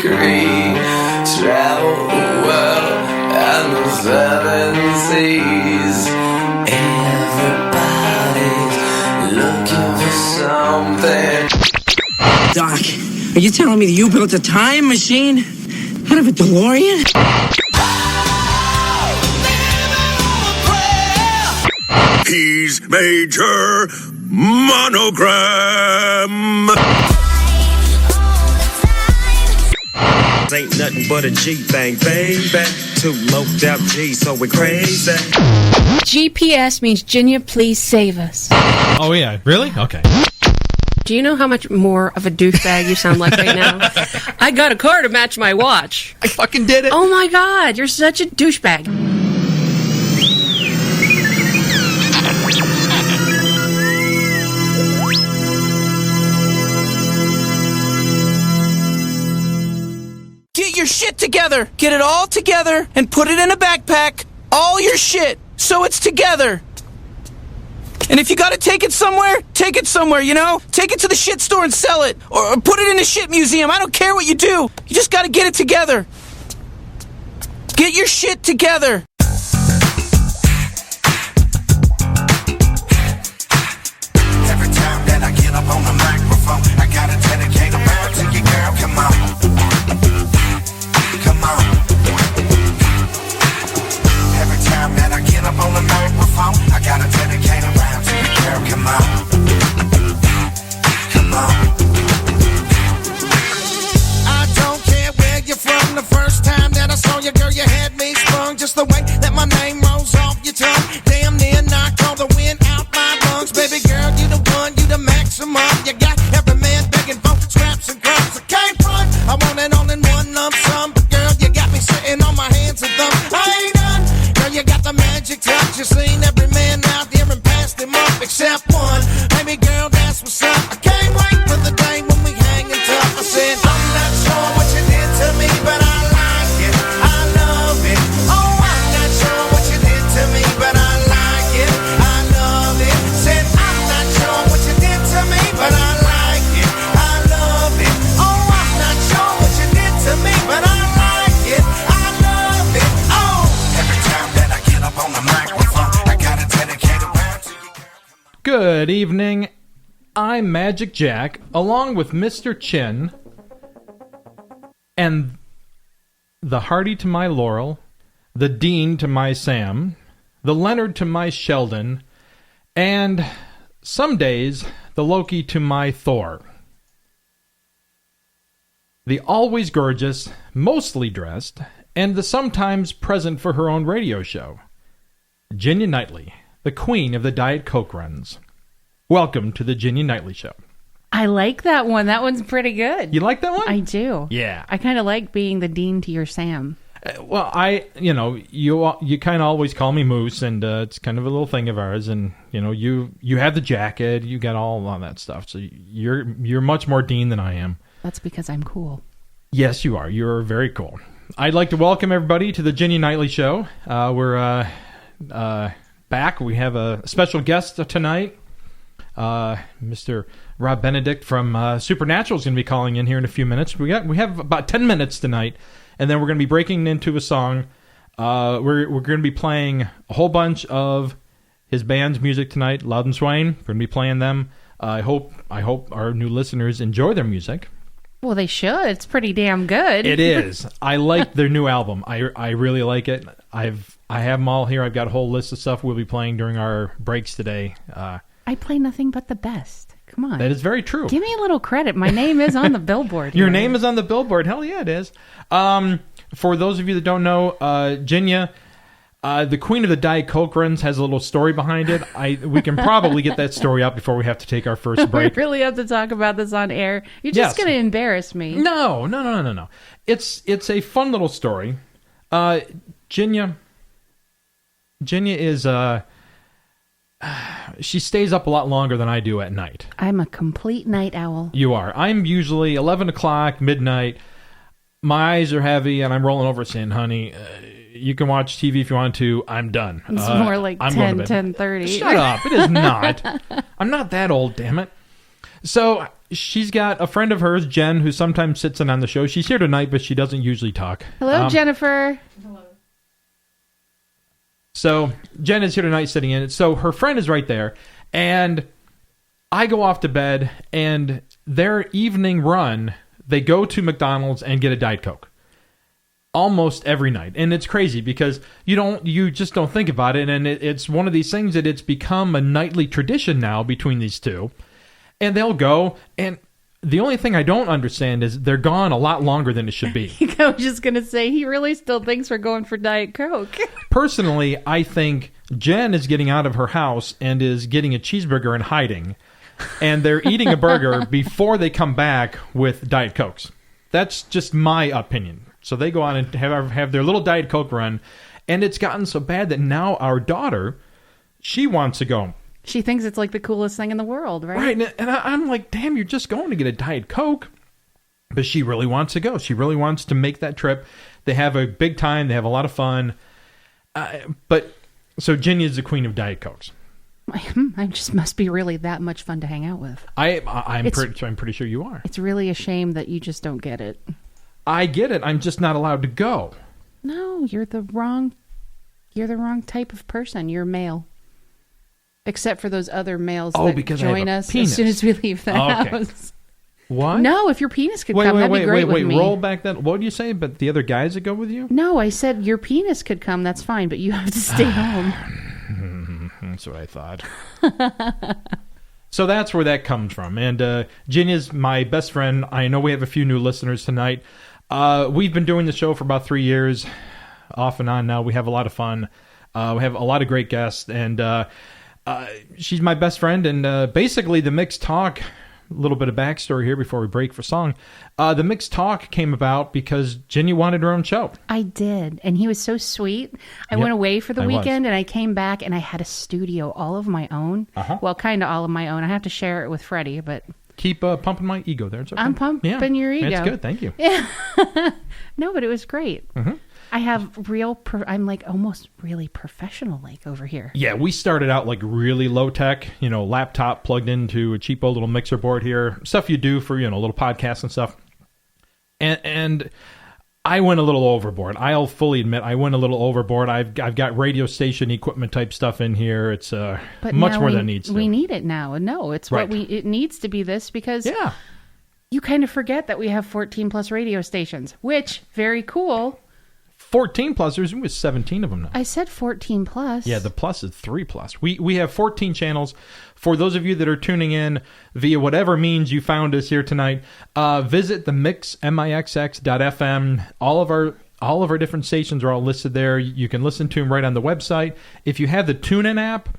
degree. Travel the world and the seven seas. Everybody's looking for something. Doc, are you telling me that you built a time machine out of a DeLorean? He's Major Monogram. Ain't nothing but a G thing, baby. Too loped out G, so we crazy. GPS means Ginya, please save us. Oh, yeah. Really? Okay. Do you know how much more of a douchebag you sound like right now? I got a car to match my watch. I fucking did it. Oh my God, you're such a douchebag. Get your shit together. Get it all together and put it in a backpack. All your shit, so it's together. And if you gotta take it somewhere, you know? Take it to the shit store and sell it. Or put it in a shit museum. I don't care what you do. You just gotta get it together. Get your shit together. Every time that I get up on the microphone, I gotta dedicate a round to you, girl. Come on. Come on. Every time that I get up on the microphone, I gotta dedicate a round to you, girl. Come on. Come on. I don't care where you're from. The first time that I saw you, girl, you had me sprung. Just the way that my name rolls off your tongue. Damn near knocked all the wind out my lungs. Baby girl, you the one, you the maximum. You got every man begging for scraps and crumbs. I can't run. I want it all in one lump sum. But girl, you got me sitting on my hands and thumbs. I ain't done. Girl, you got the magic touch. You seen every man out there and passed him up except one. Baby girl, that's what's up. I can't wait for the day when we hanging tough. I said, I'm not sure what you did to me, but I like it. I love it. Oh, I'm not sure what you did to me, but I like it. I love it. Said, I'm not sure what you did to me, but I like it. I love it. Oh, I'm not sure what you did to me, but I like it. I love it. Oh, every time that I get up on the microphone, I gotta dedicate a round to you. Good evening. I'm Magic Jack, along with Mr. Chin, and the Hardy to my Laurel, the Dean to my Sam, the Leonard to my Sheldon, and some days the Loki to my Thor. The always gorgeous, mostly dressed, and the sometimes present for her own radio show, Ginya Knightley, the queen of the Diet Coke runs. Welcome to the Ginya Knightley Show. I like that one. That one's pretty good. You like that one? I do. Yeah. I kind of like being the Dean to your Sam. Well, you kind of always call me Moose, and it's kind of a little thing of ours. And you have the jacket, you got all that stuff. So you're much more Dean than I am. That's because I'm cool. Yes, you are. You're very cool. I'd like to welcome everybody to the Ginya Knightley Show. We're back. We have a special guest tonight. Mr. Rob Benedict from Supernatural is going to be calling in here in a few minutes. We have about 10 minutes tonight, and then we're going to be breaking into a song. We're going to be playing a whole bunch of his band's music tonight, Loud and Swain. We're going to be playing them. I hope our new listeners enjoy their music. Well, they should. It's pretty damn good. It is. I like their new album. I really like it. I have them all here. I've got a whole list of stuff we'll be playing during our breaks today. I play nothing but the best. Come on. That is very true. Give me a little credit. My name is on the billboard. Your name is on the billboard. Hell yeah, it is. For those of you that don't know, Ginya, the Queen of the Diet Coke runs, has a little story behind it. We can probably get that story out before we have to take our first break. We really have to talk about this on air. You're just going to embarrass me. No. It's a fun little story. Ginya is she stays up a lot longer than I do at night. I'm a complete night owl. You are. I'm usually 11 o'clock, midnight. My eyes are heavy, and I'm rolling over saying, honey, you can watch TV if you want to. I'm done. It's more like 10:30. Shut up. It is not. I'm not that old, damn it. So she's got a friend of hers, Jen, who sometimes sits in on the show. She's here tonight, but she doesn't usually talk. Hello, Jennifer. So Jen is here tonight sitting in it. So her friend is right there. And I go off to bed, and their evening run, they go to McDonald's and get a Diet Coke. Almost every night. And it's crazy because you just don't think about it. And it's one of these things that it's become a nightly tradition now between these two. And they'll go, and the only thing I don't understand is they're gone a lot longer than it should be. I was just going to say, he really still thinks we're going for Diet Coke. Personally, I think Jen is getting out of her house and is getting a cheeseburger and hiding. And they're eating a burger before they come back with Diet Cokes. That's just my opinion. So they go on and have their little Diet Coke run. And it's gotten so bad that now our daughter, she wants to go. She thinks it's like the coolest thing in the world, right? Right, and I'm like, damn, you're just going to get a Diet Coke. But she really wants to go. She really wants to make that trip. They have a big time. They have a lot of fun. So Ginny is the queen of Diet Cokes. I just must be really that much fun to hang out with. I'm pretty sure you are. It's really a shame that you just don't get it. I get it. I'm just not allowed to go. No, you're the wrong type of person. You're male. Except for those other males that join us as soon as we leave the house. What? No, if your penis could come, that'd be great with me. Roll back that. What did you say? But the other guys that go with you? No, I said your penis could come. That's fine, but you have to stay home. That's what I thought. So that's where that comes from. And Ginny's my best friend. I know we have a few new listeners tonight. We've been doing the show for about 3 years, off and on now. We have a lot of fun. We have a lot of great guests, and she's my best friend. And basically, the Mixx Talk, a little bit of backstory here before we break for song. The Mixx Talk came about because Ginny wanted her own show. I did, and he was so sweet. I went away for the weekend, and I came back, and I had a studio all of my own. Well, kind of all of my own. I have to share it with Freddie, but... Keep pumping my ego there. It's okay. I'm pumping your ego. That's good. Thank you. Yeah. No, but it was great. I have I'm like almost really professional like over here. Yeah, we started out like really low tech, laptop plugged into a cheapo little mixer board here. Stuff you do for, little podcasts and stuff. And I went a little overboard. I'll fully admit I went a little overboard. I've got radio station equipment type stuff in here. It's but much more than it needs to. We need it now. No, it's right. It needs to be this because you kind of forget that we have 14 plus radio stations, which very cool. 14 plus. There's 17 of them now. I said 14 plus. Yeah, the plus is 3 plus. We have 14 channels. For those of you that are tuning in via whatever means you found us here tonight, visit the Mixx, mixx.fm. All of our different stations are all listed there. You can listen to them right on the website. If you have the TuneIn app,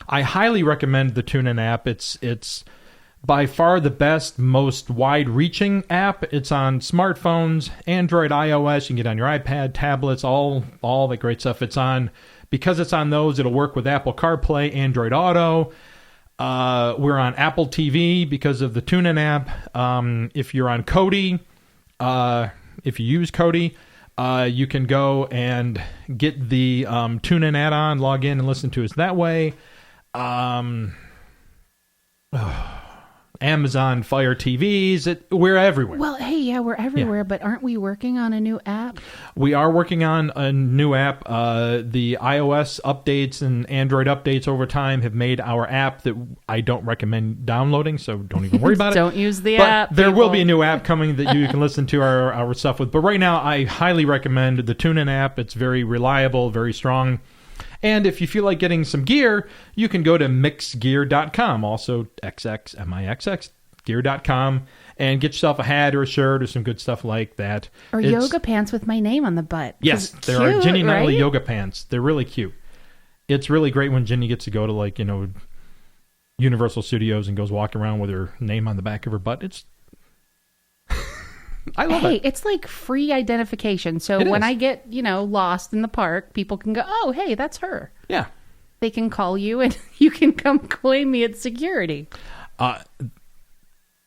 I highly recommend the TuneIn app. It's by far the best, most wide-reaching app. It's on smartphones, Android, iOS. You can get on your iPad, tablets, all that great stuff. Because it's on those, it'll work with Apple CarPlay, Android Auto. We're on Apple TV because of the TuneIn app. If you're on Kodi, if you use Kodi, you can go and get the TuneIn add-on, log in, and listen to us that way. Amazon Fire TVs. We're everywhere. Well, hey, yeah, we're everywhere, but aren't we working on a new app? We are working on a new app. The iOS updates and Android updates over time have made our app that I don't recommend downloading, so don't even worry about it. Don't use the but app. There will be a new app coming that you can listen to our stuff with. But right now, I highly recommend the TuneIn app. It's very reliable, very strong. And if you feel like getting some gear, you can go to mixgear.com, also XXMIXX gear.com, and get yourself a hat or a shirt or some good stuff like that. Or yoga pants with my name on the butt. Yes, there are Ginny Knightley yoga pants. They're really cute. It's really great when Ginny gets to go to Universal Studios and goes walking around with her name on the back of her butt. It's I love it. It's like free identification. So when I get, lost in the park, people can go, oh, hey, that's her. Yeah. They can call you and you can come claim me at security.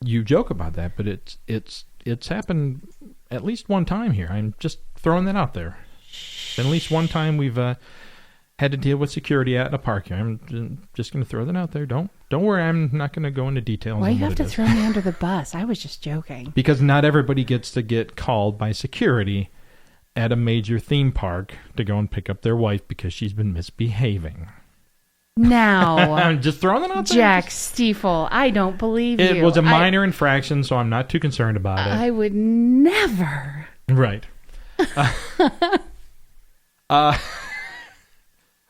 You joke about that, but it's happened at least one time here. I'm just throwing that out there. At least one time we've had to deal with security at a park. I'm just going to throw that out there. Don't worry. I'm not going to go into details. Why you have to throw me under the bus? I was just joking. Because not everybody gets to get called by security at a major theme park to go and pick up their wife because she's been misbehaving. Now, I'm just throwing it out there. Jack Stiefel, I don't believe you. It was a minor infraction, so I'm not too concerned about it. I would never. Right.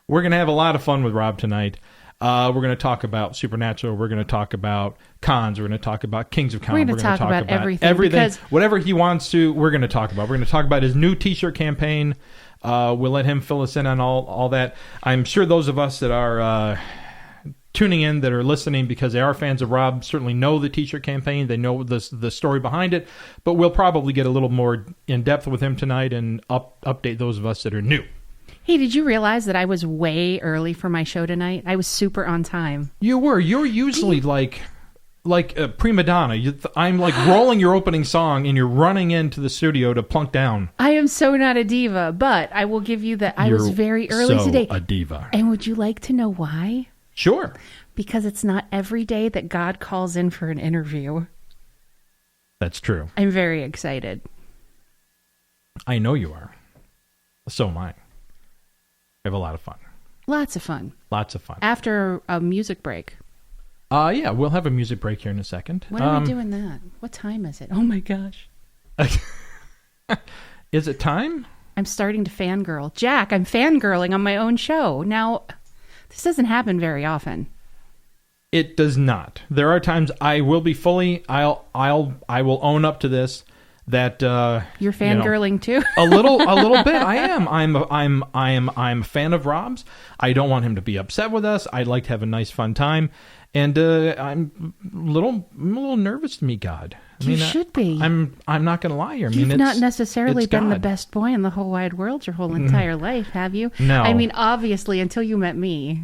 We're going to have a lot of fun with Rob tonight. We're going to talk about Supernatural. We're going to talk about cons. We're going to talk about Kings of Con. We're going to talk about everything. Whatever he wants to, we're going to talk about. We're going to talk about his new T-shirt campaign. We'll let him fill us in on all that. I'm sure those of us that are tuning in, that are listening because they are fans of Rob, certainly know the T-shirt campaign. They know the story behind it. But we'll probably get a little more in-depth with him tonight and update those of us that are new. Hey, did you realize that I was way early for my show tonight? I was super on time. You were. You're usually like a prima donna. I'm like rolling your opening song, and you're running into the studio to plunk down. I am so not a diva, but I will give you that I was very early today. A diva. And would you like to know why? Sure. Because it's not every day that God calls in for an interview. That's true. I'm very excited. I know you are. So am I. We have a lot of fun. Lots of fun. Lots of fun. After a music break. Yeah, we'll have a music break here in a second. When are we doing that? What time is it? Oh my gosh. Is it time? I'm starting to fangirl. Jack, I'm fangirling on my own show. Now, this doesn't happen very often. It does not. There are times I will be fully. I will own up to this. That you're fangirling too. a little bit. I am. I'm a fan of Rob's. I don't want him to be upset with us. I'd like to have a nice, fun time, and I'm a little nervous to meet God. You should be. I'm not going to lie here. You've not necessarily been the best boy in the whole wide world your whole entire life, have you? No. I mean, obviously, until you met me.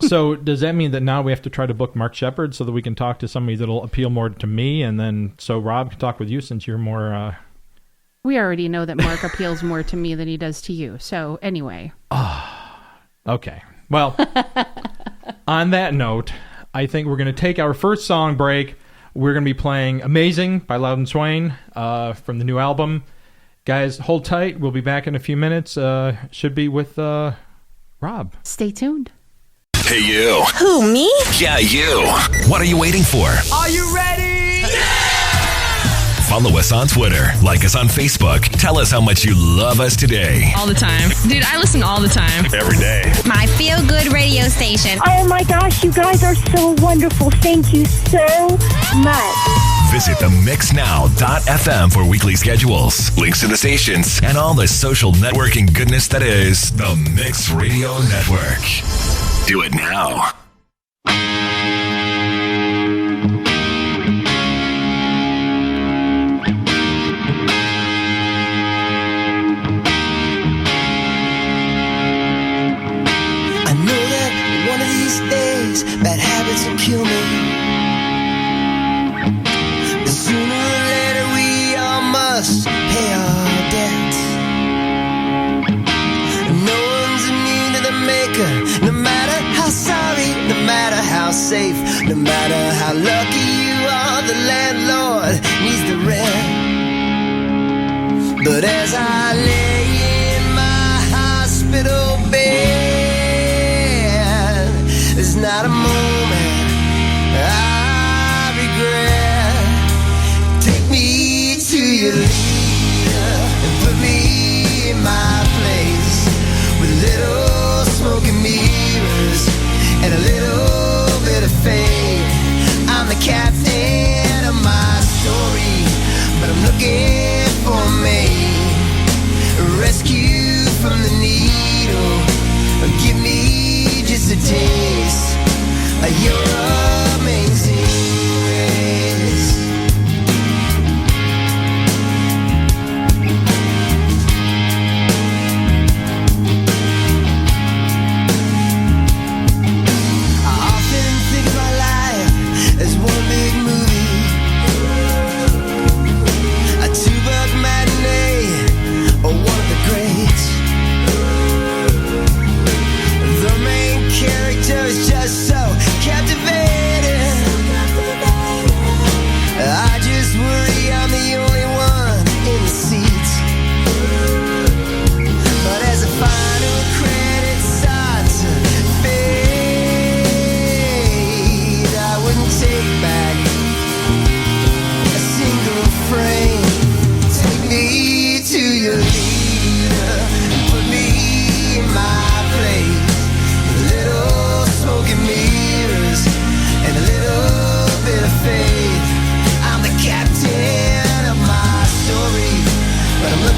So does that mean that now we have to try to book Mark Shepard so that we can talk to somebody that'll appeal more to me, and then so Rob can talk with you since you're more... We already know that Mark appeals more to me than he does to you. So anyway. Okay. Well, on that note, I think we're going to take our first song break. We're going to be playing Amazing by Loudon Swain from the new album. Guys, hold tight. We'll be back in a few minutes. Should be with Rob. Stay tuned. Hey, you. Who, me? Yeah, you. What are you waiting for? Are you ready? Follow us on Twitter. Like us on Facebook. Tell us how much you love us today. All the time. Dude, I listen all the time. Every day. My feel-good radio station. Oh, my gosh, you guys are so wonderful. Thank you so much. Visit themixnow.fm for weekly schedules, links to the stations, and all the social networking goodness that is the Mixx Radio Network. Do it now. I know that one of these days bad habits will kill me. But sooner or later we all must pay our debts. No one's immune to the maker, no matter how sorry, no matter how safe, no matter how lucky you are, the landlord needs the rent. But as I lay in my hospital bed, there's not a moment I regret. Take me to your leader and put me in my place with little smoking mirrors and a little bit of faith. I'm the captain of my story, but I'm looking for me, rescue from the needle,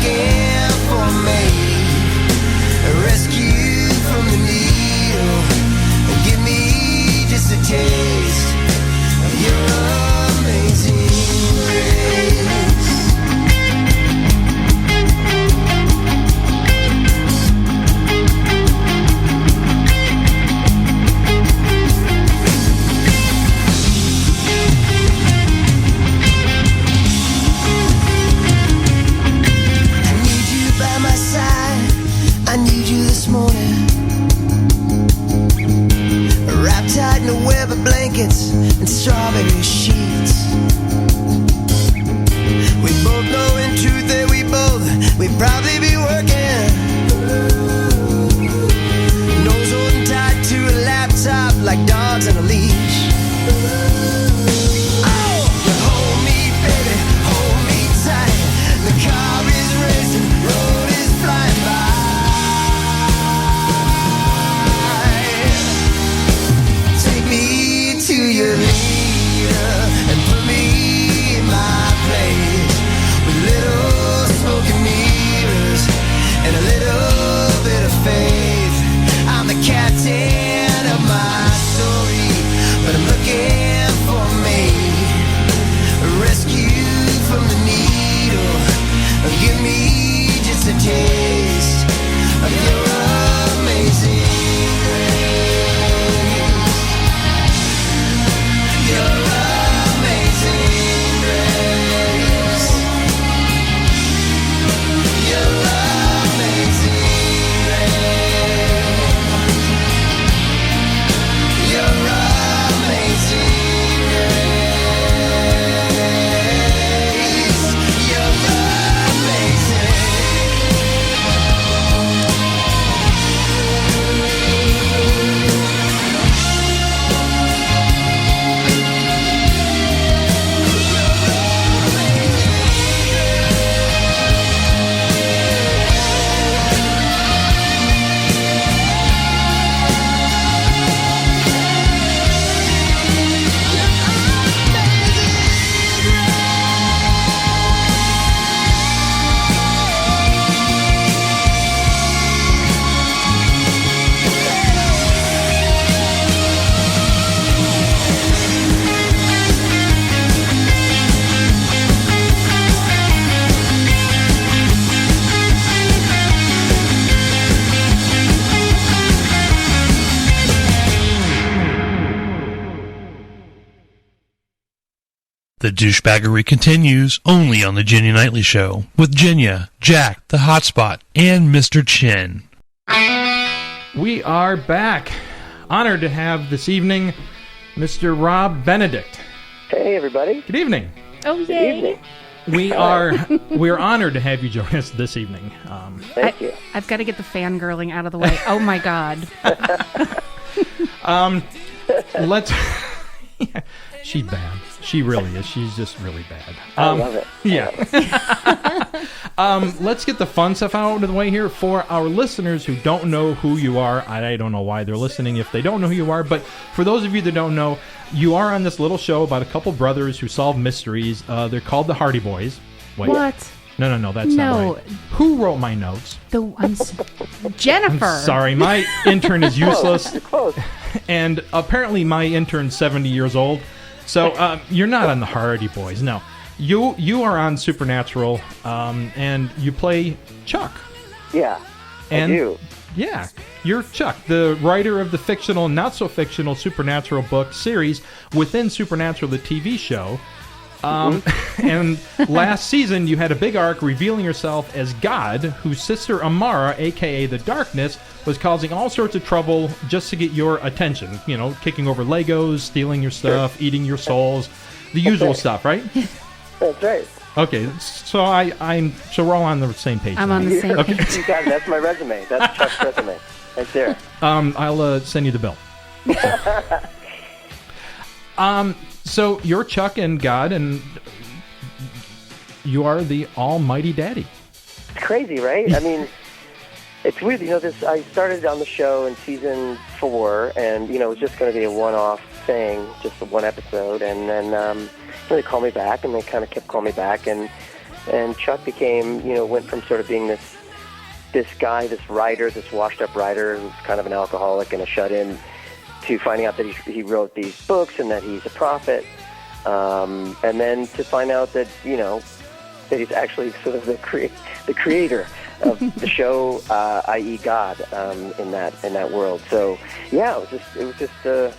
looking for me. Rescue from the needle. Give me just a taste of your amazing grace. I need you this morning, wrapped tight in a web of blankets and strawberry sheets. We both know in truth that we'd probably be working, nose holding tight to a laptop like dogs on a leash. Oh, hold me, baby, hold me tight. The car is racing, road is flying by. To your leader and put me in my place with little smoking mirrors and a little bit of faith. I'm the captain of my story, but I'm looking for me. Rescue from the needle. Give me just a taste of your amazing grace. Your amazing grace. Your amazing grace. Your amazing grace. Your amazing. The douchebaggery continues only on the Jenny Nightly Show with Jenya, Jack, the Hotspot, and Mr. Chin. We are back. Honored to have this evening Mr. Rob Benedict. Hey, everybody. Good evening. Oh, yay. Good evening. We are honored to have you join us this evening. Thank you. I've got to get the fangirling out of the way. Oh, my God. Let's... She's bad. She really is. She's just really bad. I love it. Yeah. Let's get the fun stuff out of the way here. For our listeners who don't know who you are, I don't know why they're listening if they don't know who you are, but for those of you that don't know, you are on this little show about a couple brothers who solve mysteries. They're called the Hardy Boys. Wait. What? No, that's not right. Who wrote my notes? Jennifer. I'm sorry, my intern is useless. Close. And apparently my intern's 70 years old. So you're not on the Hardy Boys. No. You are on Supernatural, and you play Chuck. Yeah, I do. Yeah, you're Chuck, the writer of the fictional and not-so-fictional Supernatural book series within Supernatural, the TV show. And last season, you had a big arc revealing yourself as God, whose sister Amara, a.k.a. the Darkness, was causing all sorts of trouble just to get your attention. You know, kicking over Legos, stealing your stuff, eating your souls, the usual stuff, right? That's right. Okay, so so we're all on the same page. I'm on the same page. You got it. That's my resume. That's Chuck's resume, right there. I'll send you the bill. So you're Chuck and God, and you are the Almighty Daddy. It's crazy, right? I mean, it's weird. You know, I started on the show in season 4, and it was just going to be a one-off thing, just one episode, and then they called me back, and they kind of kept calling me back, and And Chuck became, went from sort of being this guy, this writer, this washed-up writer who's kind of an alcoholic and a shut-in, to finding out that he wrote these books and that he's a prophet, and then to find out that, that he's actually sort of the creator of the show, i.e. God, in that world. So yeah, it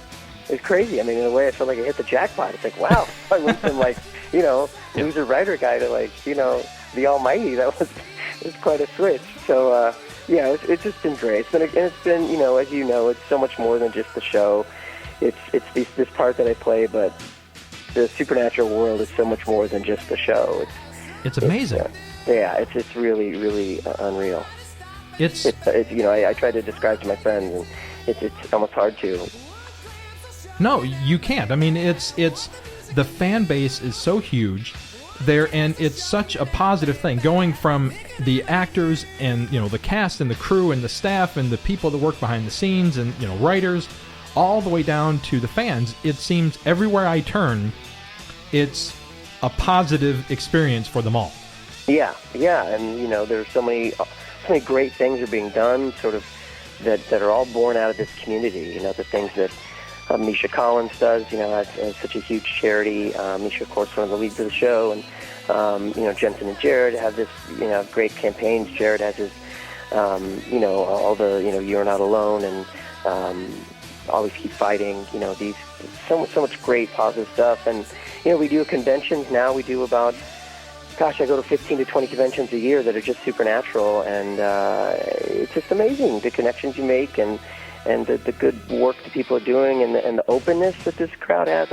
was crazy. I mean, in a way, I felt like I hit the jackpot. It's like, wow, I went from loser writer guy to the Almighty. It was quite a switch. So yeah, it's just been great. It's been as you know, it's so much more than just the show. It's this part that I play, but the supernatural world is so much more than just the show. It's amazing. It's really, really unreal. It's I try to describe to my friends, and it's almost hard to. No, you can't. I mean, it's the fan base is so huge there, and it's such a positive thing. Going from the actors and the cast and the crew and the staff and the people that work behind the scenes and writers, all the way down to the fans. It seems everywhere I turn, it's a positive experience for them all. Yeah, and there's so many great things are being done, sort of that are all born out of this community. The things that Misha Collins does, has such a huge charity. Misha, of course, one of the leads of the show, and Jensen and Jared have this great campaigns. Jared has his all the You're Not Alone and Always Keep Fighting. These so much great positive stuff, and we do conventions now. We do about, I go to 15 to 20 conventions a year that are just supernatural, and it's just amazing, the connections you make and the good work that people are doing and the openness that this crowd has.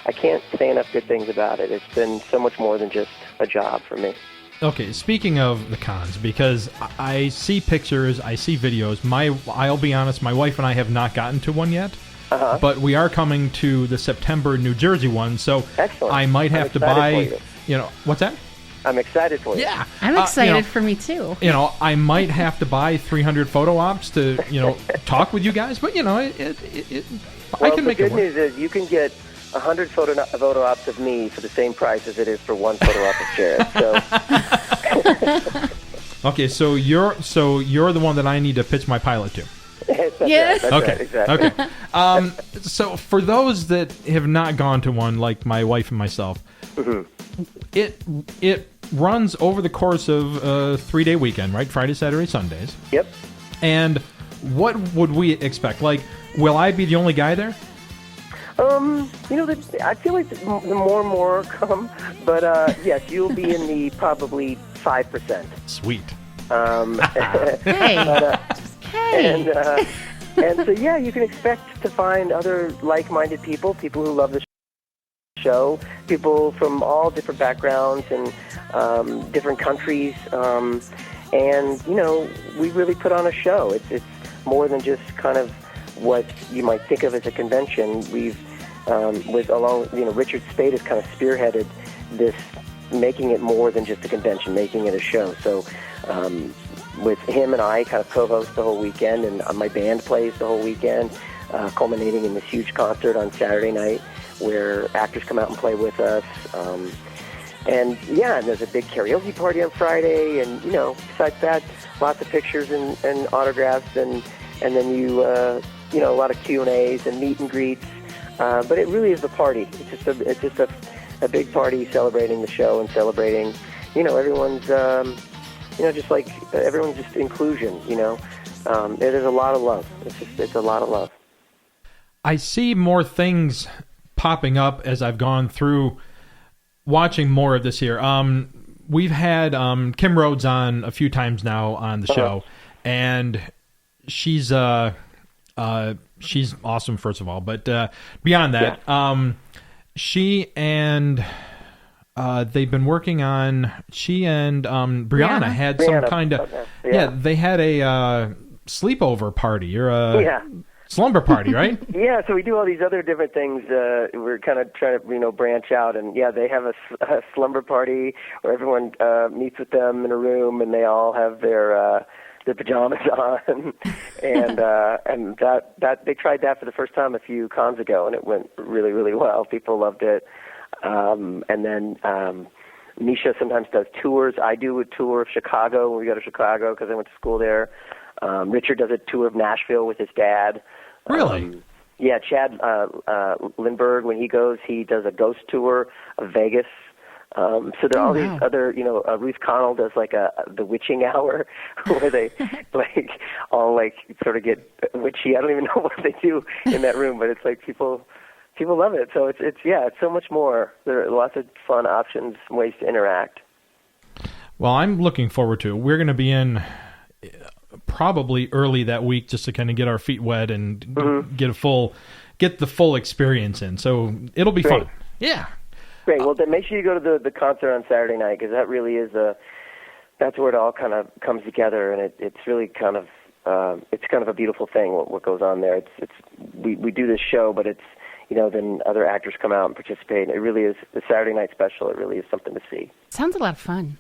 I can't say enough good things about it. It's been so much more than just a job for me. Okay, speaking of the cons, because I see pictures, I see videos. I'll be honest, my wife and I have not gotten to one yet. Uh-huh. But we are coming to the September New Jersey one, so excellent. I might have to buy. What's that? I'm excited for you. Yeah, I'm excited for me too. I might have to buy 300 photo ops to talk with you guys, but I can make it work. The good news is you can get 100 photo ops of me for the same price as it is for one photo op of Jared. So. Okay, so you're the one that I need to pitch my pilot to. That's yes. Right, okay. Right, exactly. Okay. So for those that have not gone to one, like my wife and myself, mm-hmm. it runs over the course of a 3-day weekend, right? Friday, Saturday, Sundays. Yep. And what would we expect? Like, will I be the only guy there? I feel like the more and more come, but yes, you'll be in the probably 5%. Sweet. Hey. Hey. And so, yeah, you can expect to find other like-minded people who love the show, people from all different backgrounds and different countries. And, we really put on a show. It's more than just kind of what you might think of as a convention. We've, Richard Spade has kind of spearheaded this, making it more than just a convention, making it a show. So, with him and I kind of co-host the whole weekend, and my band plays the whole weekend, culminating in this huge concert on Saturday night where actors come out and play with us. And there's a big karaoke party on Friday, and, besides that, lots of pictures and autographs, and then a lot of Q&As and meet and greets. But it really is a party. It's just a big party celebrating the show and celebrating, everyone's, just like everyone's just inclusion, There's a lot of love. It's a lot of love. I see more things popping up as I've gone through watching more of this here. We've had Kim Rhodes on a few times now on the show, and she's awesome, first of all. But beyond that, she and they've been working on. She and Brianna had some kind of they had a sleepover party or a slumber party, right? Yeah, so we do all these other different things. We're kind of trying to brunch out, and they have a slumber party where everyone meets with them in a room, and they all have their pajamas on, and that they tried that for the first time a few cons ago, and it went really, really well. People loved it. And then Misha sometimes does tours. I do a tour of Chicago when we go to Chicago because I went to school there. Richard does a tour of Nashville with his dad. Really? Yeah, Chad Lindbergh, when he goes, he does a ghost tour of Vegas. So there are all these other, Ruth Connell does like the witching hour where they like all like sort of get witchy. I don't even know what they do in that room, but it's like people love it. So it's so much more. There are lots of fun options, ways to interact. Well, I'm looking forward to it. We're going to be in probably early that week just to kind of get our feet wet and get the full experience in. So it'll be fun. Yeah. Great. Well, then make sure you go to the concert on Saturday night because that really is that's where it all kind of comes together, and it's really kind of a beautiful thing what goes on there. We do this show, but it's then other actors come out and participate. It really is the Saturday night special. It really is something to see. Sounds a lot of fun.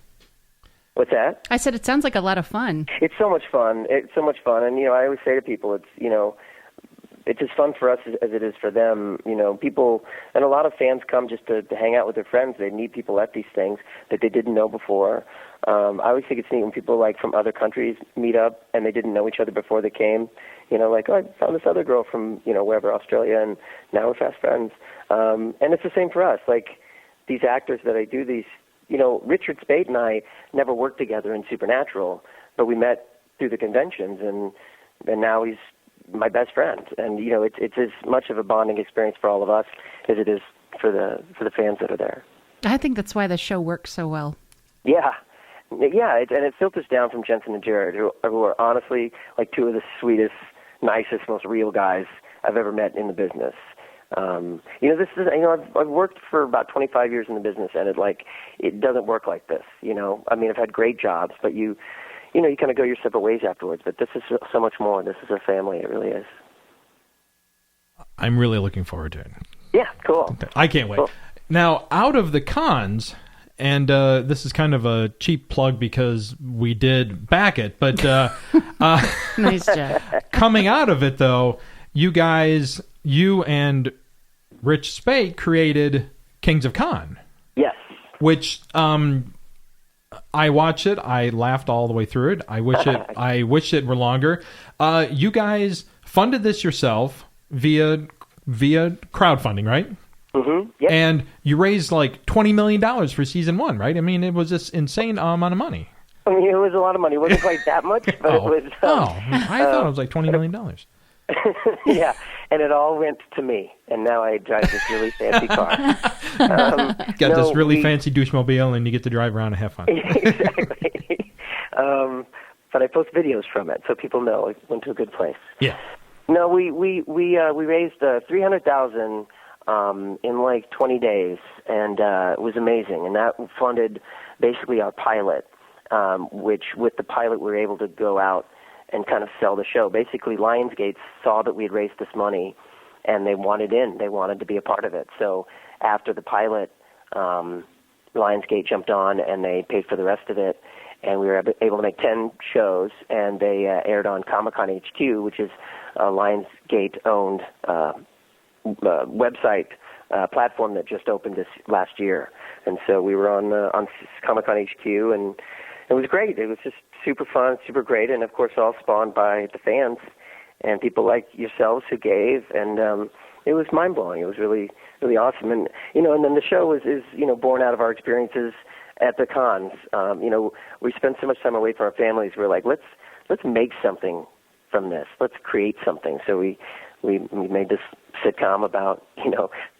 What's that? I said it sounds like a lot of fun. It's so much fun. And I always say to people, it's as fun for us as it is for them. People, and a lot of fans come just to hang out with their friends. They meet people at these things that they didn't know before. I always think it's neat when people like from other countries meet up and they didn't know each other before they came. Like, I found this other girl from, wherever, Australia, and now we're fast friends. And it's the same for us. Like, these actors that I do these, Richard Speight and I never worked together in Supernatural, but we met through the conventions, and now he's my best friend. And, it's as much of a bonding experience for all of us as it is for the fans that are there. I think that's why the show works so well. Yeah. Yeah, and it filters down from Jensen and Jared, who are honestly like two of the sweetest, nicest, most real guys I've ever met in the business. This is, I've worked for about 25 years in the business, and it doesn't work like this. I've had great jobs, but you kind of go your separate ways afterwards. But this is so much more. This is a family. It really is. I'm really looking forward to it. Yeah, cool. Okay. I can't wait. Cool. Now, out of the cons, and this is kind of a cheap plug because we did back it, but nice job. Coming out of it, though, you and Rich Speight created Kings of Con. Yes. Which I watched it. I laughed all the way through it. I wish it were longer. You guys funded this yourself via crowdfunding, right? Mm-hmm. Yep. And you raised like $20 million for season 1, right? I mean, it was this insane amount of money. I mean, it was a lot of money. It wasn't quite that much, but it was... I thought it was like $20 million. Yeah, and it all went to me, and now I drive this really fancy car. Got this really fancy douchemobile, and you get to drive around and have fun. Exactly. But I post videos from it, so people know it went to a good place. Yeah. No, we raised $300,000 in like 20 days, and it was amazing, and that funded basically our pilot, which with the pilot we were able to go out and kind of sell the show. Basically, Lionsgate saw that we had raised this money, and they wanted in. They wanted to be a part of it. So after the pilot, Lionsgate jumped on, and they paid for the rest of it, and we were able to make 10 shows, and they aired on Comic-Con HQ, which is a Lionsgate-owned website platform that just opened this last year. And so we were on Comic-Con HQ, and it was great. It was just super fun, super great, and of course all spawned by the fans and people like yourselves who gave, and it was mind-blowing. It was really, really awesome. And and then the show is born out of our experiences at the cons. We spend so much time away from our families. We're like, let's make something from this. Let's create something. So we made this sitcom about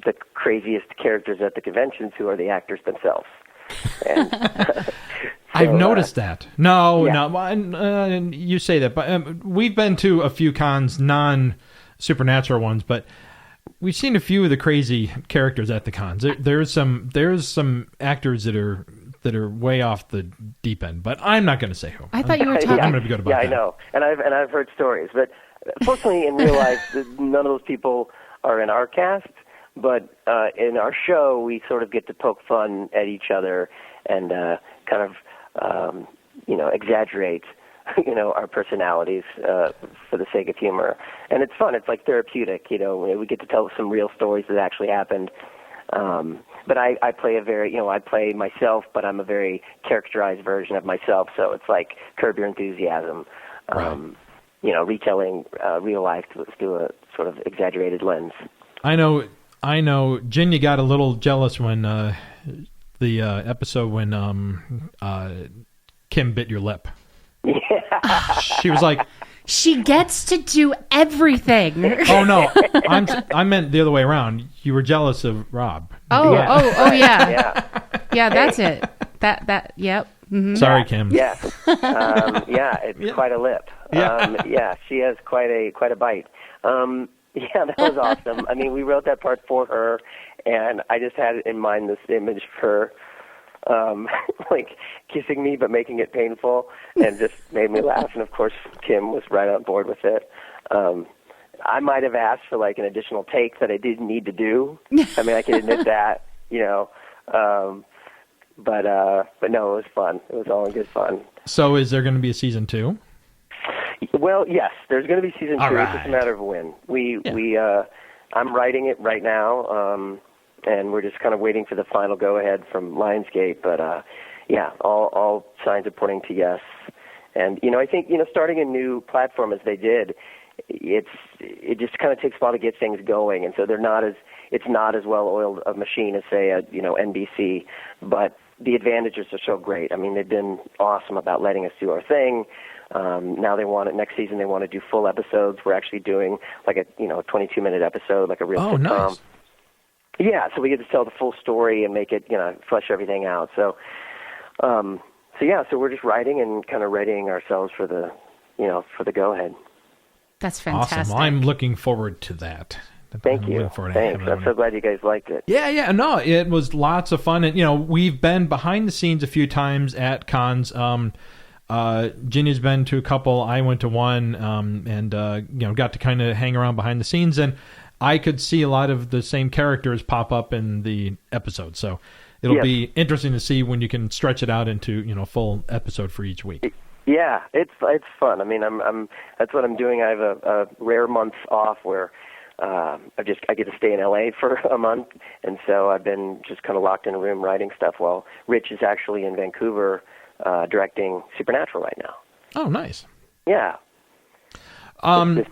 the craziest characters at the conventions who are the actors themselves. And, I've noticed that. No, you say that, but we've been to a few cons, non-supernatural ones, but we've seen a few of the crazy characters at the cons. There's some actors that are way off the deep end, but I'm not going to say who. I thought you were talking. I'm going to be good about that. Yeah, I know, and I've heard stories, but fortunately, in real life, none of those people are in our cast. But in our show, we sort of get to poke fun at each other and kind of exaggerate, our personalities for the sake of humor. And it's fun. It's like therapeutic. We get to tell some real stories that actually happened. But I play I play myself, but I'm a very characterized version of myself. So it's like Curb Your Enthusiasm, retelling real life through a sort of exaggerated lens. I know. Jinya got a little jealous when the episode when Kim bit your lip. Yeah. She was like, she gets to do everything. Oh no, I meant the other way around. You were jealous of Rob. Oh yeah. Yeah, that's it. That yep. Mm-hmm. Sorry, Kim. Yeah. It's quite a lip. She has quite a bite. That was awesome. I mean, we wrote that part for her, and I just had in mind this image for like kissing me but making it painful, and just made me laugh. And of course, Kim was right on board with it. I might have asked for like an additional take that I didn't need to do. I mean, I can admit that, but no, it was fun. It was all in good fun. So, is there going to be a season 2? Well, yes, there's going to be season 2. All right. It's just a matter of when. I'm writing it right now. And we're just kind of waiting for the final go-ahead from Lionsgate. But, all signs are pointing to yes. And, I think, starting a new platform as they did, it just kind of takes a while to get things going. And so it's not as well-oiled a machine as, say, NBC. But the advantages are so great. I mean, they've been awesome about letting us do our thing. Now next season they want to do full episodes. We're actually doing like a 22-minute episode, like a real sitcom. Nice. Yeah, so we get to tell the full story and make it, flesh everything out. So we're just writing and kind of readying ourselves for the go-ahead. That's fantastic. Awesome. Well, I'm looking forward to that. Thank you. Thanks. I'm so glad you guys liked it. Yeah. No, it was lots of fun. And, we've been behind the scenes a few times at cons. Ginny's been to a couple. I went to one, and got to kind of hang around behind the scenes, and I could see a lot of the same characters pop up in the episode. So it'll be interesting to see when you can stretch it out into full episode for each week. Yeah, it's fun. I mean, I'm that's what I'm doing. I have a rare month off where I get to stay in LA for a month, and so I've been just kind of locked in a room writing stuff while Rich is actually in Vancouver. Directing Supernatural right now. Oh, nice. Yeah. So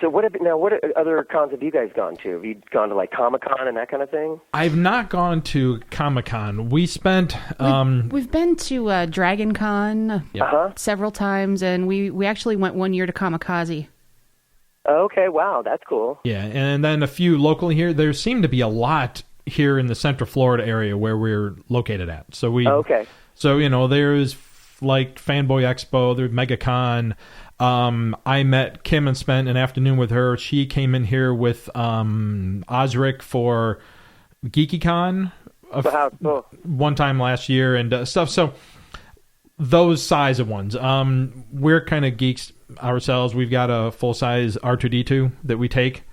what other cons have you guys gone to? Have you gone to like Comic-Con and that kind of thing? I've not gone to Comic-Con. We spent we've been to Dragon Con several times, and we actually went one year to Kamikaze. Okay, wow, that's cool. Yeah, and then a few locally here. There seem to be a lot here in the Central Florida area where we're located at. So So, there's like Fanboy Expo, there's MegaCon. I met Kim and spent an afternoon with her. She came in here with Osric for GeekyCon one time last year and stuff. So those size of ones. We're kind of geeks ourselves. We've got a full-size R2-D2 that we take.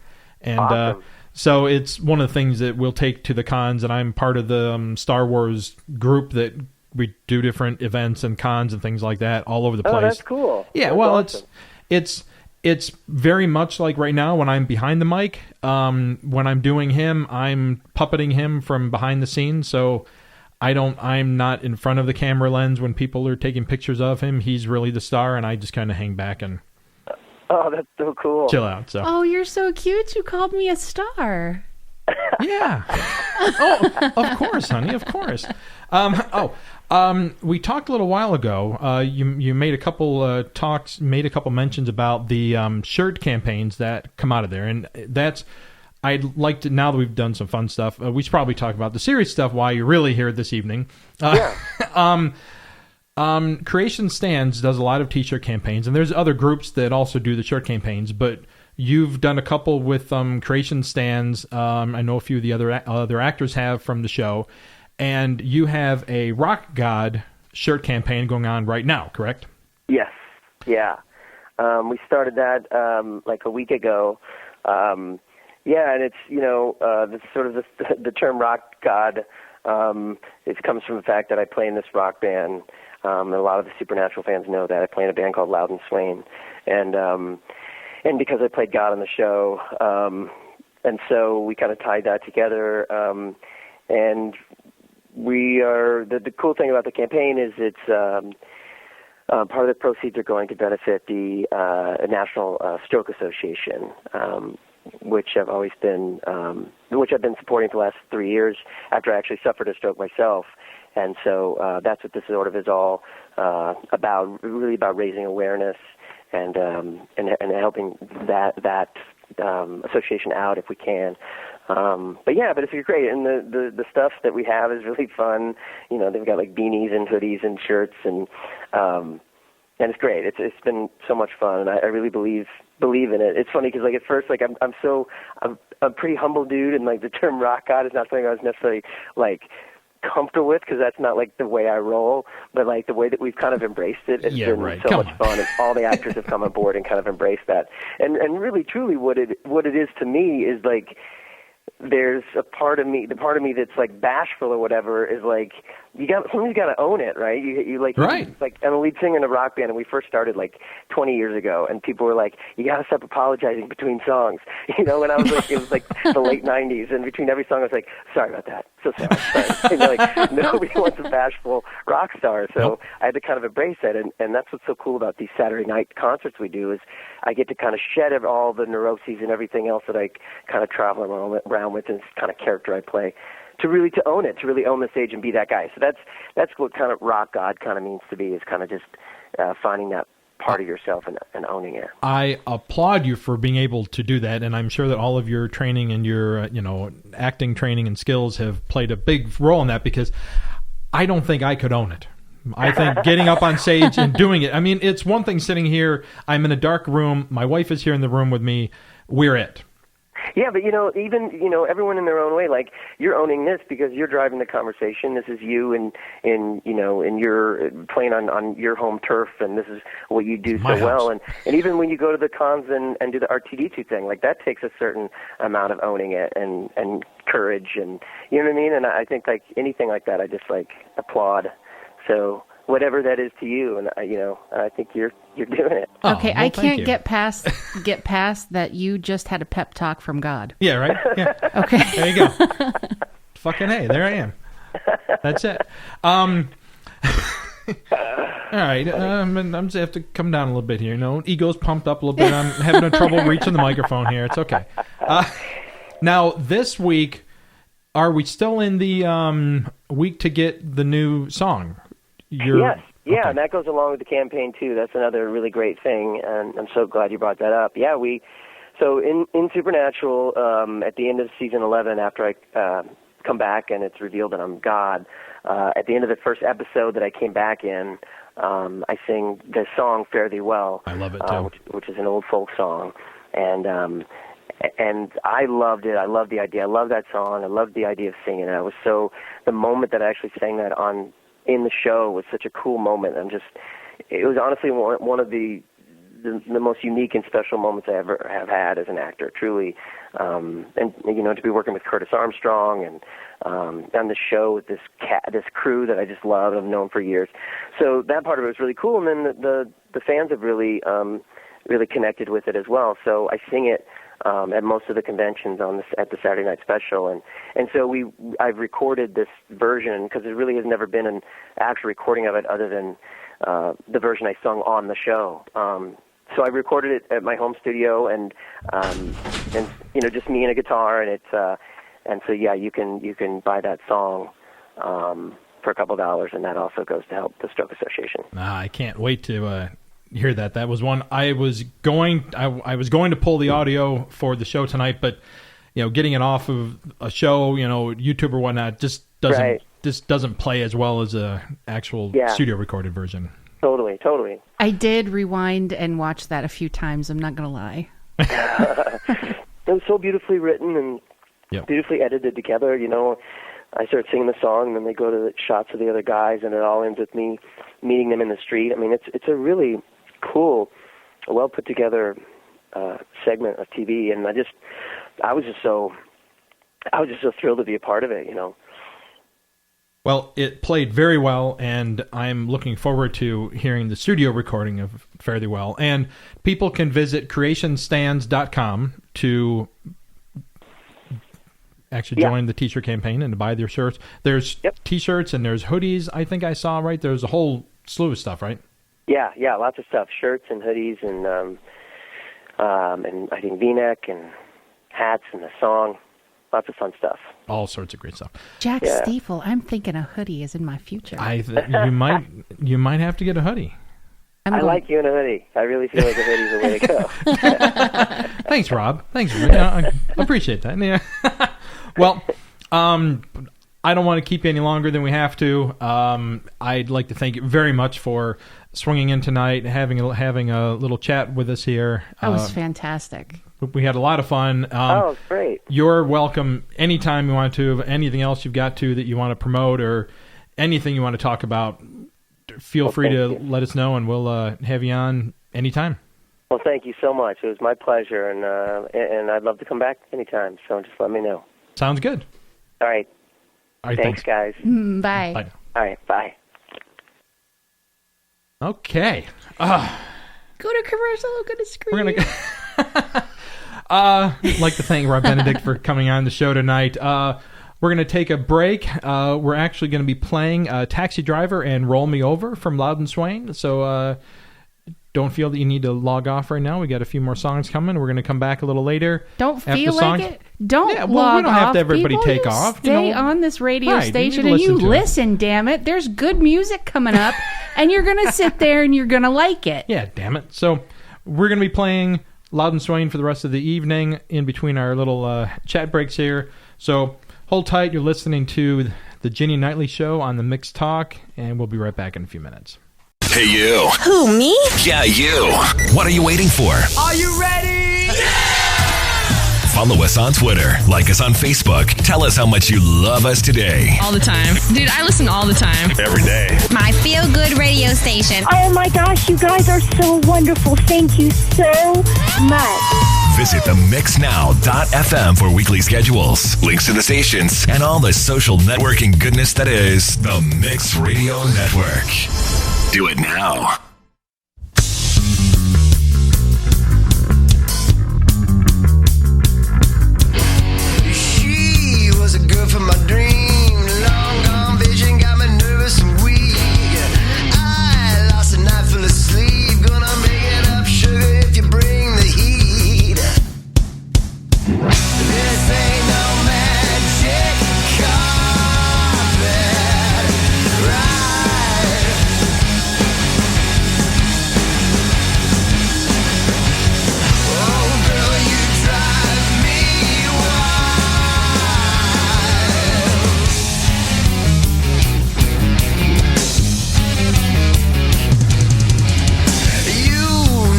And awesome. So it's one of the things that we'll take to the cons, and I'm part of the Star Wars group that we do different events and cons and things like that all over the place. Oh, that's cool. Yeah, that's awesome. It's very much like right now when I'm behind the mic. When I'm doing him, I'm puppeting him from behind the scenes. So I'm not in front of the camera lens when people are taking pictures of him. He's really the star, and I just kind of hang back and that's so cool. Chill out. So. Oh, you're so cute. You called me a star. Yeah. Oh, of course, honey. Of course. We talked a little while ago. You made a couple made a couple mentions about the shirt campaigns that come out of there, and I'd like to, now that we've done some fun stuff, we should probably talk about the serious stuff while you're really here this evening. Creation Stands does a lot of t-shirt campaigns, and there's other groups that also do the shirt campaigns, but you've done a couple with Creation Stands. I know a few of the other actors have from the show, and you have a Rock God shirt campaign going on right now, correct? Yes. Yeah. We started that like a week ago. And it's, the term Rock God, it comes from the fact that I play in this rock band. And a lot of the Supernatural fans know that. I play in a band called Loud and Swain. And because I played God on the show, so we kind of tied that together. And we are the cool thing about the campaign is it's part of the proceeds are going to benefit the National Stroke Association, which I've been supporting for the last 3 years after I actually suffered a stroke myself. And so that's what this sort of is all about, really about raising awareness and helping that association out if we can. But it's great, and the stuff that we have is really fun. You know, they've got like beanies and hoodies and shirts, and it's great. It's been so much fun, and I really believe in it. It's funny because like at first, like I'm a pretty humble dude, and like the term rock god is not something I was necessarily like comfortable with because that's not like the way I roll, but like the way that we've kind of embraced it has been so much fun, and all the actors have come on board and kind of embraced that. And really truly what it is to me is like there's a part of me, the part of me that's like bashful or whatever is like somebody's got to own it, right? You like, right. Like I'm a lead singer in a rock band, and we first started like 20 years ago, and people were like, "You got to stop apologizing between songs." You know, when I was like, it was like the late 90s, and between every song, I was like, "Sorry about that, so sorry." And like nobody wants a bashful rock star, so I had to kind of embrace that, and that's what's so cool about these Saturday night concerts we do is I get to kind of shed all the neuroses and everything else that I kind of travel around with, and this kind of character I play. To own it, to really own the stage and be that guy. So that's what kind of rock god kind of means to be, is kind of just finding that part of yourself and owning it. I applaud you for being able to do that, and I'm sure that all of your training and your acting training and skills have played a big role in that, because I don't think I could own it. I think getting up on stage and doing it, I mean, it's one thing sitting here, I'm in a dark room, my wife is here in the room with me, we're it. Yeah, but even everyone in their own way. Like you're owning this because you're driving the conversation. This is you, and you're playing on your home turf, and this is what you do so well. And even when you go to the cons and do the R2D2 thing, like that takes a certain amount of owning it and courage, and you know what I mean. And I think like anything like that, I just like applaud. So whatever that is to you, and I think you're doing it. Okay, I can't get past that you just had a pep talk from God. Yeah, right? Yeah. Okay. There you go. Fucking hey, there I am. That's it. All right, I'm just have to come down a little bit here. Ego's pumped up a little bit. I'm having trouble reaching the microphone here. It's okay. Now, this week, are we still in the week to get the new song? Yes. Yeah, and that goes along with the campaign, too. That's another really great thing, and I'm so glad you brought that up. Yeah, so in Supernatural, at the end of season 11, after I come back and it's revealed that I'm God, at the end of the first episode that I came back in, I sing the song Fare Thee Well. I love it, too. Which is an old folk song, and I loved it. I loved the idea. I love that song. I loved the idea of singing it. The moment that I actually sang that in the show was such a cool moment. It was honestly one of the most unique and special moments I ever have had as an actor, truly. And to be working with Curtis Armstrong and on the show with this crew that I just love, I've known for years. So that part of it was really cool. And then the fans have really connected with it as well. So I sing it at most of the conventions at the Saturday Night Special, and so I've recorded this version because there really has never been an actual recording of it other than the version I sung on the show. So I recorded it at my home studio, and just me and a guitar, and so yeah, you can buy that song for a couple $, and that also goes to help the Stroke Association. I can't wait to hear that. That was one I was going to pull the audio for the show tonight, but getting it off of a show, YouTube or whatnot, just doesn't play as well as a actual studio recorded version. Totally. I did rewind and watch that a few times. I'm not gonna lie. It was so beautifully written and beautifully edited together. I start singing the song, and then they go to the shots of the other guys, and it all ends with me meeting them in the street. I mean, it's a really cool, well put together segment of TV, and I was just so thrilled to be a part of it. Well, it played very well, and I'm looking forward to hearing the studio recording of Fare Thee Well. And people can visit creationstands.com to actually join the T-shirt campaign and to buy their shirts. There's T-shirts and there's hoodies. I think I saw, right? There's a whole slew of stuff, right? Yeah, lots of stuff. Shirts and hoodies and I think V-neck and hats and a song. Lots of fun stuff. All sorts of great stuff. Jack Stiefel, I'm thinking a hoodie is in my future. You might have to get a hoodie. I like you in a hoodie. I really feel like a hoodie's the way to go. Thanks, Rob. Thanks. I appreciate that. Yeah. Well, I don't want to keep you any longer than we have to. I'd like to thank you very much for swinging in tonight, having a little chat with us here. That was fantastic. We had a lot of fun. Great. You're welcome anytime you want to. Anything else you've got that you want to promote or anything you want to talk about, feel free to let us know, and we'll have you on anytime. Well, thank you so much. It was my pleasure, and I'd love to come back anytime, so just let me know. Sounds good. All right. Thanks, guys. Bye. Bye. All right, bye. Okay. Go to commercial, go to screen. We're going to... I'd like to thank Rob Benedict for coming on the show tonight. We're going to take a break. We're actually going to be playing Taxi Driver and Roll Me Over from Loudon Swain. So don't feel that you need to log off right now. We got a few more songs coming. We're going to come back a little later. Don't feel like it. Don't log off. We don't have to everybody take off. Stay on this radio station and you listen, damn it. There's good music coming up, and you're going to sit there and you're going to like it. Yeah, damn it. So we're going to be playing Loudon Swain for the rest of the evening in between our little chat breaks here. So hold tight. You're listening to the Ginny Nightly Show on the Mixx Talk, and we'll be right back in a few minutes. Hey, you. Who, me? Yeah, you. What are you waiting for? Are you ready? Follow us on Twitter. Like us on Facebook. Tell us how much you love us today. All the time. Dude, I listen all the time. Every day. My feel-good radio station. Oh my gosh, you guys are so wonderful. Thank you so much. Visit themixnow.fm for weekly schedules, links to the stations, and all the social networking goodness that is the Mixx Radio Network. Do it now. She was a girl from my dream. Long gone vision got me nervous and weak. I lost a night full of sleep. Gonna make it up, sugar, if you bring the heat. This ain't no magic carpet ride. Oh, girl, you drive me wild. You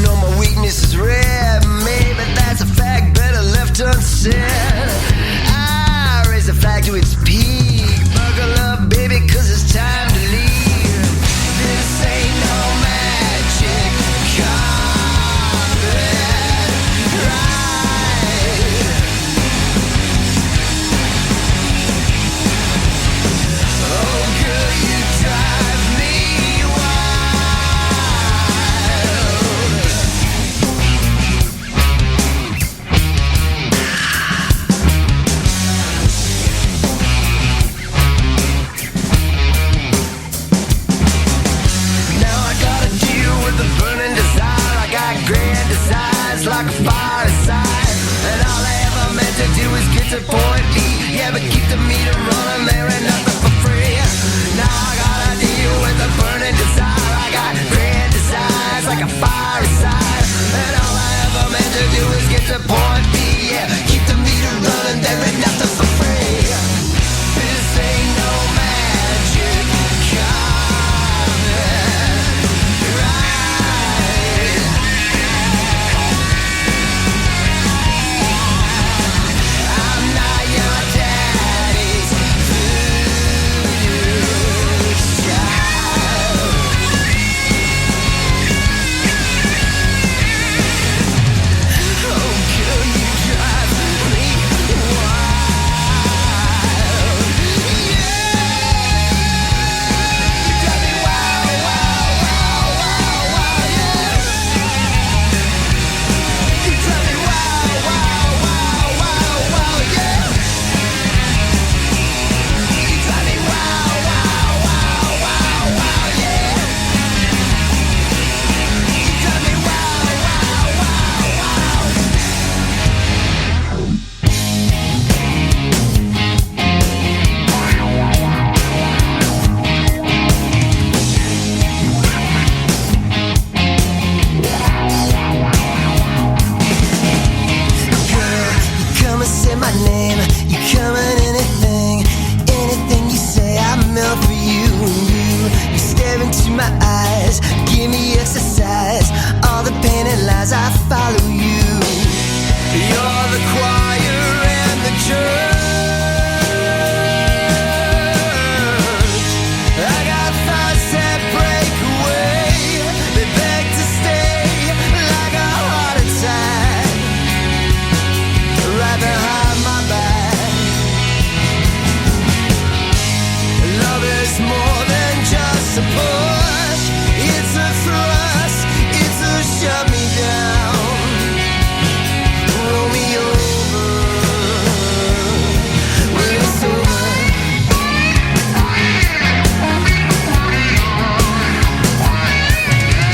know my weakness is rare. Maybe that's a fact better left unsaid. I raise the flag to its peak. Buckle up, baby, 'cause it's time to leave. This ain't no magic carpet ride. Oh, girl, you drive me Now I gotta deal with the burning desire. I got grand desires like a fire inside. And all I ever meant to do is get to point B. Yeah, but keep the meter running, there ain't nothing for free. Now I gotta deal with the burning desire. I got grand desires like a fire inside. And all I ever meant to do is get to point B. Yeah, keep the meter running, there ain't nothing for free. This ain't no magic carpet ride. I'm not your daddy's voodoo child. Oh, girl, follow you. You're the choir and the church. I got thoughts that break away. They beg to stay like a heart attack right behind my back. Love is more than just a push. It's a thrust. It's a shut me down. Roll me over when it's over.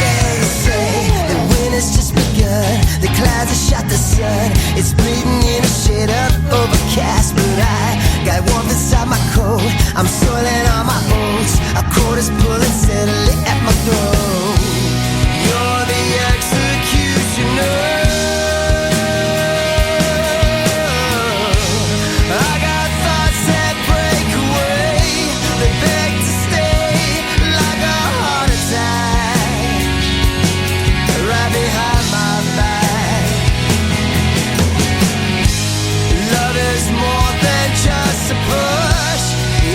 They say the winter's just begun. The clouds have shot the sun. It's bleeding in a shade of overcast, but I got warmth inside my coat. I'm soiling on my oats. A cord is pulling steadily at my throat. You're the executioner. I got thoughts that break away. They beg to stay like a heart attack right behind my back. Love is more than just a push.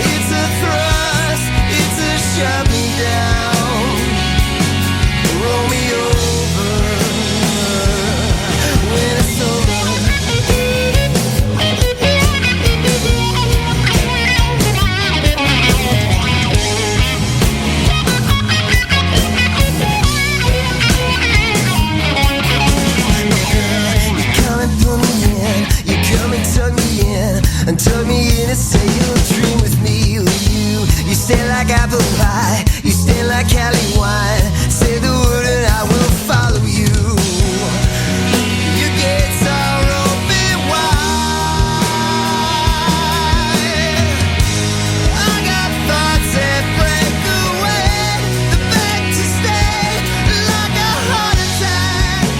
It's a thrust. It's a shut me down. Roll me over when it's over. You come and pull me in. You come and tug me in. And tug me in and say you'll dream with me. With you stay like apple pie. You stay like Cali wine. Say the word and I will follow you. Your gates are open wide. I got thoughts that break away. The beg to stay like a heart attack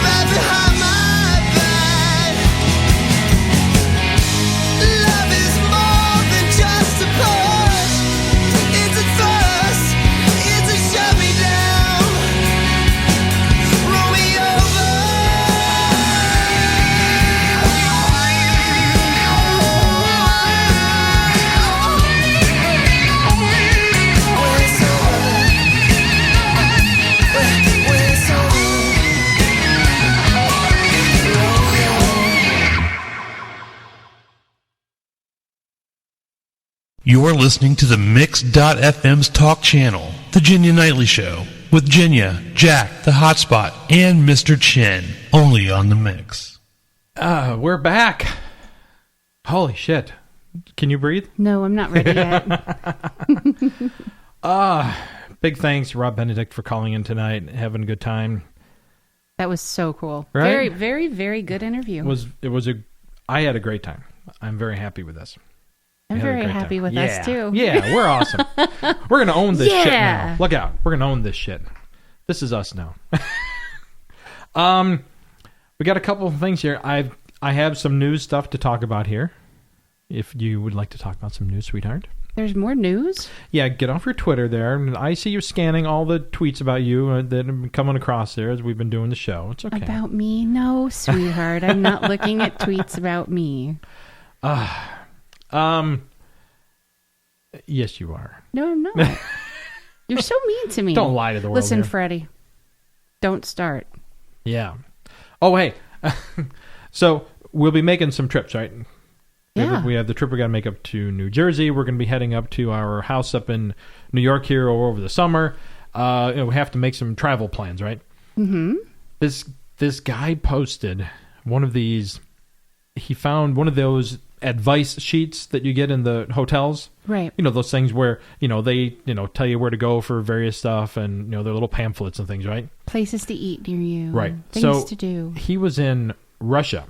right behind my back. Love is more than just a push. It's a thrust. It's a shut me down. Roll me over. When it's over. When it's over. You're listening to the Mixx.fm's talk channel, The Genya Nightly Show, with Genya, Jack, the Hotspot, and Mr. Chin, only on the Mixx. We're back. Holy shit. Can you breathe? No, I'm not ready yet. Big thanks to Rob Benedict for calling in tonight, having a good time. That was so cool. Right? Very, very, very good interview. I had a great time. I'm very happy with this. I'm very happy with us too. Yeah, we're awesome. We're going to own this shit Yeah. now. Look out. We're going to own this shit. This is us now. We got a couple of things here. I have some news stuff to talk about here. If you would like to talk about some news, sweetheart. There's more news? Yeah, get off your Twitter there. I see you scanning all the tweets about you that have been coming across there as we've been doing the show. It's okay. About me? No, sweetheart. I'm not looking at tweets about me. Yes, you are. No, I'm not. You're so mean to me. Don't lie to the world. Listen, here. Freddie. Don't start. Yeah. Oh, hey. So we'll be making some trips, right? Yeah. We have the trip we got to make up to New Jersey. We're going to be heading up to our house up in New York here over the summer. We have to make some travel plans, right? Mm-hmm. This guy posted one of these. He found one of those advice sheets that you get in the hotels. Right. You know, those things where, they, tell you where to go for various stuff and, they're little pamphlets and things, right? Places to eat near you. Right. Things to do. He was in Russia